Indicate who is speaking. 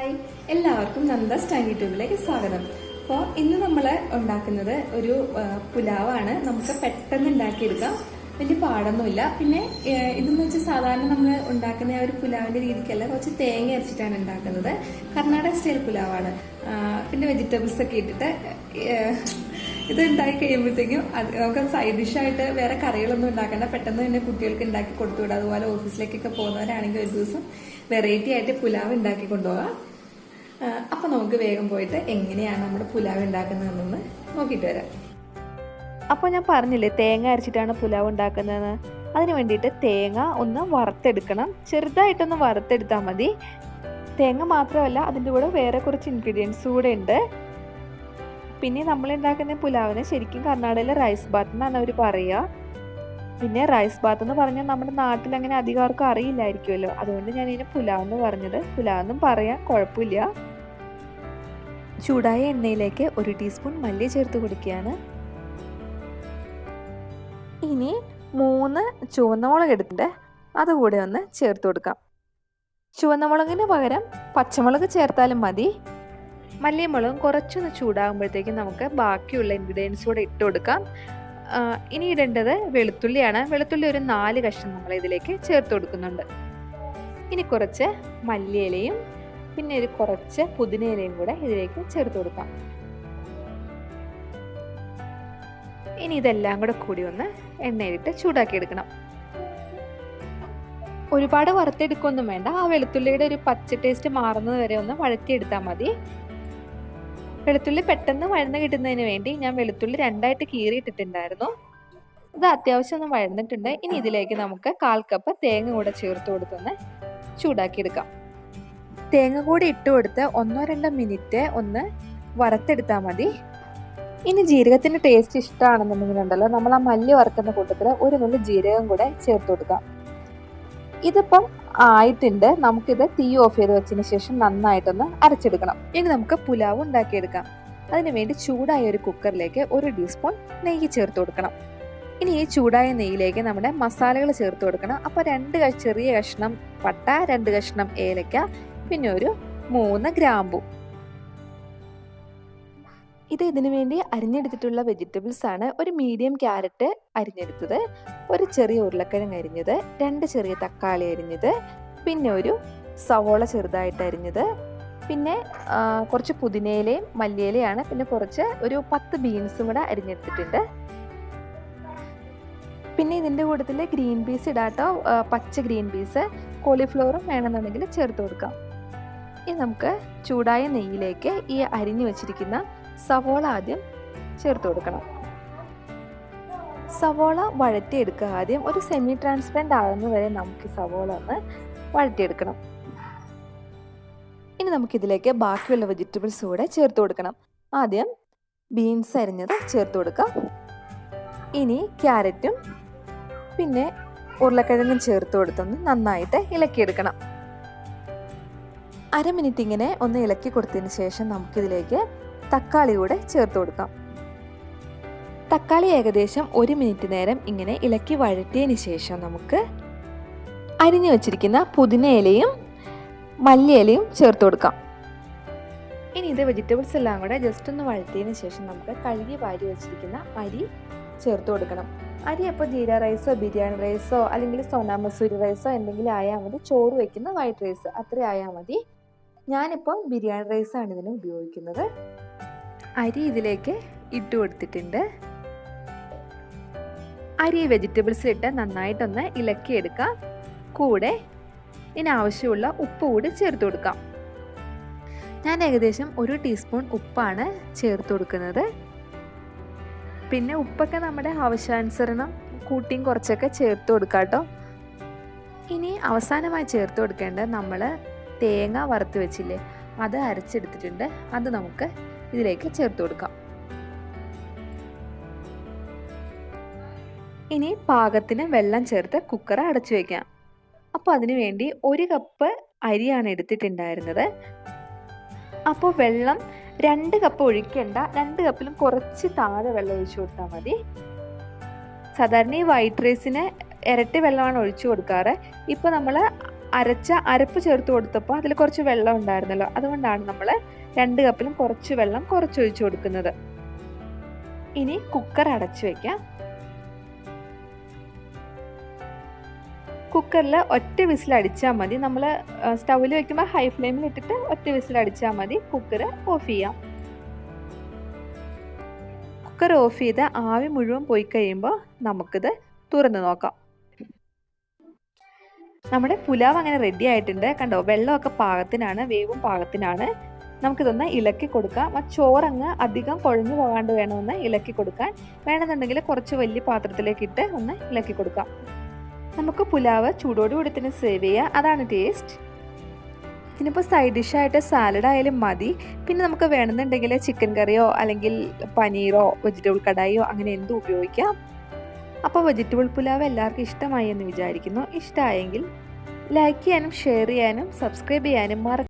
Speaker 1: Hi, എല്ലാവർക്കും Nanda's tiny ട്യൂബിലേക്ക് സ്വാഗതം. അപ്പോൾ ഇന്ന് നമ്മൾ ഉണ്ടാക്കുന്നത് ഒരു പുലാവാണ്. നമുക്ക് പെട്ടെന്ന് ഉണ്ടാക്കിയെടുക്കാം, വലിയ പാടൊന്നുമില്ല. പിന്നെ ഇതെന്ന് വെച്ചാൽ സാധാരണ നമ്മൾ ഉണ്ടാക്കുന്ന ഒരു പുലാവിൻ്റെ രീതിക്കല്ല, കുറച്ച് തേങ്ങ അരച്ചിട്ടാണ് ഉണ്ടാക്കുന്നത്. കർണാടക സ്റ്റൈൽ പുലാവാണ്. പിന്നെ വെജിറ്റബിൾസ് ഒക്കെ ഇട്ടിട്ട് ഇത് ഉണ്ടാക്കി കഴിയുമ്പോഴത്തേക്കും നമുക്ക് സൈഡ് ഡിഷായിട്ട് വേറെ കറികളൊന്നും ഉണ്ടാക്കേണ്ട, പെട്ടെന്ന് തന്നെ കുട്ടികൾക്ക് ഉണ്ടാക്കി കൊടുത്തുവിടുക. അതുപോലെ ഓഫീസിലേക്കൊക്കെ പോകുന്നവരാണെങ്കിൽ ഒരു ദിവസം വെറൈറ്റി ആയിട്ട് പുലാവ് ഉണ്ടാക്കി കൊണ്ടുപോകാം. അപ്പൊ നമുക്ക് വേഗം പോയിട്ട് എങ്ങനെയാണ് നമ്മുടെ പുലാവ് ഉണ്ടാക്കുന്നതെന്ന് നോക്കിയിട്ട് വരാം.
Speaker 2: അപ്പോൾ ഞാൻ പറഞ്ഞില്ലേ തേങ്ങ അരച്ചിട്ടാണ് പുലാവ് ഉണ്ടാക്കുന്നതെന്ന്. അതിന് വേണ്ടിയിട്ട് തേങ്ങ ഒന്ന് വറുത്തെടുക്കണം. ചെറുതായിട്ടൊന്ന് വറുത്തെടുത്താൽ മതി. തേങ്ങ മാത്രമല്ല, അതിൻ്റെ കൂടെ വേറെ കുറച്ച് ഇൻഗ്രീഡിയൻസ് കൂടെ ഉണ്ട്. പിന്നെ നമ്മൾ ഉണ്ടാക്കുന്ന പുലാവിന് ശരിക്കും കർണാടകയിലെ റൈസ് ബാത്ത് എന്നാണ് അവർ പറയുക. പിന്നെ റൈസ് ബാത്ത് എന്ന് പറഞ്ഞാൽ നമ്മുടെ നാട്ടിൽ അങ്ങനെ അധികം ആർക്കും അറിയില്ലായിരിക്കുമല്ലോ. അതുകൊണ്ട് ഞാൻ ഇതിന് പുലാവ് എന്ന് പറഞ്ഞത്. പുലാവെന്നും പറയാൻ കുഴപ്പമില്ല. ചൂടായ എണ്ണയിലേക്ക് 1 ടീസ്പൂൺ മല്ലി ചേർത്ത് കൊടുക്കുകയാണ്. ഇനി 3 ചുവന്ന മുളക് എടുത്തിട്ട് അതുകൂടെ ഒന്ന് ചേർത്ത് കൊടുക്കാം. ചുവന്ന മുളകിന് പകരം പച്ചമുളക് ചേർത്താലും മതി. മല്ലിയും മുളകും കുറച്ചൊന്ന് ചൂടാകുമ്പോഴത്തേക്കും നമുക്ക് ബാക്കിയുള്ള ഇൻഗ്രീഡിയൻസ് കൂടെ ഇട്ട് കൊടുക്കാം. ഇനി ഇടേണ്ടത് വെളുത്തുള്ളിയാണ്. വെളുത്തുള്ളി ഒരു 4 കഷ്ണം നമ്മൾ ഇതിലേക്ക് ചേർത്ത് കൊടുക്കുന്നുണ്ട്. ഇനി കുറച്ച് മല്ലിയിലയും പിന്നെ ഒരു കുറച്ച് പുതിനയിലയും കൂടെ ഇതിലേക്ക് ചേർത്ത് കൊടുക്കാം. ഇനി ഇതെല്ലാം കൂടെ കൂടി ഒന്ന് എണ്ണയിലിട്ട് ചൂടാക്കി എടുക്കണം. ഒരുപാട് വറുത്തെടുക്കൊന്നും വേണ്ട. ആ വെളുത്തുള്ളിയുടെ ഒരു പച്ച ടേസ്റ്റ് മാറുന്നത് വരെ ഒന്ന് വഴറ്റിയെടുത്താൽ മതി. വെളുത്തുള്ളി പെട്ടെന്ന് വഴന്ന് കിട്ടുന്നതിന് വേണ്ടി ഞാൻ വെളുത്തുള്ളി 2ആയിട്ട് കീറിയിട്ടിട്ടുണ്ടായിരുന്നു. ഇത് അത്യാവശ്യം ഒന്ന് വഴന്നിട്ടുണ്ട്. ഇനി ഇതിലേക്ക് നമുക്ക് 1/4 കപ്പ് തേങ്ങ കൂടെ ചേർത്ത് കൊടുത്തൊന്ന് ചൂടാക്കിയെടുക്കാം. തേങ്ങ കൂടി ഇട്ട് കൊടുത്ത് 1-2 മിനിറ്റ് ഒന്ന് വറുത്തെടുത്താൽ മതി. ഇനി ജീരകത്തിൻ്റെ ടേസ്റ്റ് ഇഷ്ടമാണെന്നുണ്ടെങ്കിലുണ്ടല്ലോ, നമ്മൾ ആ മല്ലി വറുക്കുന്ന കൂട്ടത്തിൽ ഒരു നുള്ളി ജീരകം കൂടെ ചേർത്ത് കൊടുക്കാം. ഇതിപ്പം ആയിട്ടുണ്ട്. നമുക്കിത് തീ ഓഫ് ചെയ്ത് വെച്ചതിന് ശേഷം നന്നായിട്ടൊന്ന് അരച്ചെടുക്കണം. ഇനി നമുക്ക് പുലാവ് ഉണ്ടാക്കിയെടുക്കാം. അതിനുവേണ്ടി ചൂടായ ഒരു കുക്കറിലേക്ക് 1 ടീസ്പൂൺ നെയ്യ് ചേർത്ത് കൊടുക്കണം. ഇനി ഈ ചൂടായ നെയ്യിലേക്ക് നമ്മുടെ മസാലകൾ ചേർത്ത് കൊടുക്കണം. അപ്പോൾ 2 ചെറിയ കഷ്ണം പട്ട, 2 കഷ്ണം ഏലക്ക, പിന്നെ ഒരു 3 ഗ്രാമ്പു. ഇതിനു വേണ്ടി അരിഞ്ഞെടുത്തിട്ടുള്ള വെജിറ്റബിൾസ് ആണ്. ഒരു മീഡിയം ക്യാരറ്റ് അരിഞ്ഞെടുത്തത്, ഒരു ചെറിയ ഉരുളക്കിഴങ്ങ് അരിഞ്ഞത്, 2 ചെറിയ തക്കാളി അരിഞ്ഞത്, പിന്നെ ഒരു സവോള ചെറുതായിട്ട് അരിഞ്ഞത്, പിന്നെ കുറച്ച് പുതിനയിലയും മല്ലിയിലയാണ്, പിന്നെ ഒരു 10 ബീൻസും കൂടെ അരിഞ്ഞെടുത്തിട്ടുണ്ട്. പിന്നെ ഇതിൻ്റെ കൂട്ടത്തിൽ ഗ്രീൻ പീസ് ഇടാട്ടോ, പച്ച ഗ്രീൻ പീസ്. കോളിഫ്ലവറും വേണമെന്നുണ്ടെങ്കിൽ ചേർത്ത് കൊടുക്കാം. ഇനി നമുക്ക് ചൂടായ നെയ്യിലേക്ക് ഈ അരിഞ്ഞു വെച്ചിരിക്കുന്ന സവോള ആദ്യം ചേർത്ത് കൊടുക്കണം. സവോള വഴറ്റിയെടുക്കുക. ആദ്യം ഒരു സെമി ട്രാൻസ്പെറൻറ്റ് ആകുന്ന വരെ നമുക്ക് സവോള ഒന്ന് വഴറ്റിയെടുക്കണം. ഇനി നമുക്കിതിലേക്ക് ബാക്കിയുള്ള വെജിറ്റബിൾസ് കൂടെ ചേർത്ത് കൊടുക്കണം. ആദ്യം ബീൻസ് അരിഞ്ഞത് ചേർത്ത് കൊടുക്കാം. ഇനി ക്യാരറ്റും പിന്നെ ഉരുളക്കിഴങ്ങും ചേർത്ത് കൊടുത്തൊന്ന് നന്നായിട്ട് ഇളക്കിയെടുക്കണം. 1/2 മിനിറ്റ് ഇങ്ങനെ ഒന്ന് ഇളക്കി കൊടുത്തതിന് ശേഷം നമുക്കിതിലേക്ക് തക്കാളി കൂടെ ചേർത്ത് കൊടുക്കാം. തക്കാളി ഏകദേശം 1 മിനിറ്റ് നേരം ഇങ്ങനെ ഇളക്കി വഴറ്റിയതിന് ശേഷം നമുക്ക് അരിഞ്ഞു വെച്ചിരിക്കുന്ന പുതിനയിലയും മല്ലിയിലയും ചേർത്ത് കൊടുക്കാം. ഇനി ഇത് വെജിറ്റബിൾസ് എല്ലാം കൂടെ ജസ്റ്റ് ഒന്ന് വഴറ്റിയതിന് ശേഷം നമുക്ക് കഴുകി വാരി വെച്ചിരിക്കുന്ന അരി ചേർത്ത് കൊടുക്കണം. അരി അപ്പോൾ ജീര റൈസോ ബിരിയാണി റൈസോ അല്ലെങ്കിൽ സോനാ മസൂരി റൈസോ എന്തെങ്കിലും ആയാൽ മതി. ചോറ് വയ്ക്കുന്ന വൈറ്റ് റൈസ് അത്ര ആയാൽ മതി. ഞാനിപ്പോൾ ബിരിയാണി റൈസാണ് ഇതിന് ഉപയോഗിക്കുന്നത്. അരി ഇതിലേക്ക് ഇട്ട് കൊടുത്തിട്ടുണ്ട്. അരി വെജിറ്റബിൾസിലിട്ട് നന്നായിട്ടൊന്ന് ഇളക്കിയെടുക്കാം. കൂടെ ഇതിനാവശ്യമുള്ള ഉപ്പ് കൂടി ചേർത്ത് കൊടുക്കാം. ഞാൻ ഏകദേശം 1 ടീസ്പൂൺ ഉപ്പാണ് ചേർത്ത് കൊടുക്കുന്നത്. പിന്നെ ഉപ്പൊക്കെ നമ്മുടെ ആവശ്യാനുസരണം കൂട്ടിയും കുറച്ചൊക്കെ ചേർത്ത് കൊടുക്കാം കേട്ടോ. ഇനി അവസാനമായി ചേർത്ത് കൊടുക്കേണ്ടത് നമ്മൾ തേങ്ങ വറുത്ത് വെച്ചില്ലേ, അത് അരച്ചെടുത്തിട്ടുണ്ട്. അത് നമുക്ക് ഇതിലേക്ക് ചേർത്ത് കൊടുക്കാം. ഇനി പാകത്തിന് വെള്ളം ചേർത്ത് കുക്കർ അടച്ചു വയ്ക്കാം. അപ്പോൾ അതിനു വേണ്ടി 1 കപ്പ് അരിയാണ് എടുത്തിട്ടുണ്ടായിരുന്നത്. അപ്പോൾ വെള്ളം 2 കപ്പ് ഒഴിക്കേണ്ട, 2 കപ്പിലും കുറച്ച് താഴെ വെള്ളം ഒഴിച്ചു കൊടുത്താൽ മതി. സാധാരണ ഈ വൈറ്റ് റൈസിന് ഇരട്ടി വെള്ളമാണ് ഒഴിച്ചു കൊടുക്കാറ്. ഇപ്പോൾ നമ്മൾ അരപ്പ് ചേർത്ത് കൊടുത്തപ്പോൾ അതിൽ കുറച്ച് വെള്ളം ഉണ്ടായിരുന്നല്ലോ, അതുകൊണ്ടാണ് നമ്മൾ 2 കപ്പിലും കുറച്ച് വെള്ളം കുറച്ചൊഴിച്ച് കൊടുക്കുന്നത്. ഇനി കുക്കർ അടച്ചു വയ്ക്കാം. കുക്കറിൽ ഒറ്റ വിസിൽ അടിച്ചാൽ മതി. നമ്മൾ സ്റ്റൗവിൽ വെക്കുമ്പോൾ ഹൈ ഫ്ലെയിമിൽ ഇട്ടിട്ട് ഒറ്റ വിസിൽ അടിച്ചാൽ മതി. കുക്കർ ഓഫ് ചെയ്യാം. കുക്കർ ഓഫ് ചെയ്ത് ആവി മുഴുവൻ പോയി കഴിയുമ്പോൾ നമുക്കിത് തുറന്ന് നോക്കാം. നമ്മുടെ പുലാവ് അങ്ങനെ റെഡി ആയിട്ടുണ്ട്. കണ്ടോ, വെള്ളമൊക്കെ പാകത്തിനാണ്, വേവും പാകത്തിനാണ്. നമുക്കിതൊന്ന് ഇളക്കി കൊടുക്കാം. ആ ചോറങ്ങ് അധികം കുഴഞ്ഞു പോകാണ്ട് വേണമെന്ന് ഇളക്കി കൊടുക്കാൻ. വേണമെന്നുണ്ടെങ്കിൽ കുറച്ച് വലിയ പാത്രത്തിലേക്ക് ഇട്ട് ഒന്ന് ഇളക്കി കൊടുക്കാം. നമുക്ക് പുലാവ് ചൂടോടുകൂടി തന്നെ സെർവ് ചെയ്യുക. അതാണ് ടേസ്റ്റ്. ഇതിനിപ്പോൾ സൈഡ് ഡിഷായിട്ട് സാലഡ് ആയാലും മതി. പിന്നെ നമുക്ക് വേണമെന്നുണ്ടെങ്കിൽ ചിക്കൻ കറിയോ അല്ലെങ്കിൽ പനീറോ വെജിറ്റബിൾ കടായിയോ അങ്ങനെ എന്തും ഉപയോഗിക്കാം. അപ്പോൾ വെജിറ്റബിൾ പുലാവ് എല്ലാവർക്കും ഇഷ്ടമായി എന്ന് വിചാരിക്കുന്നു. ഇഷ്ടമായെങ്കിൽ ലൈക്ക് ചെയ്യാനും ഷെയർ ചെയ്യാനും സബ്സ്ക്രൈബ് ചെയ്യാനും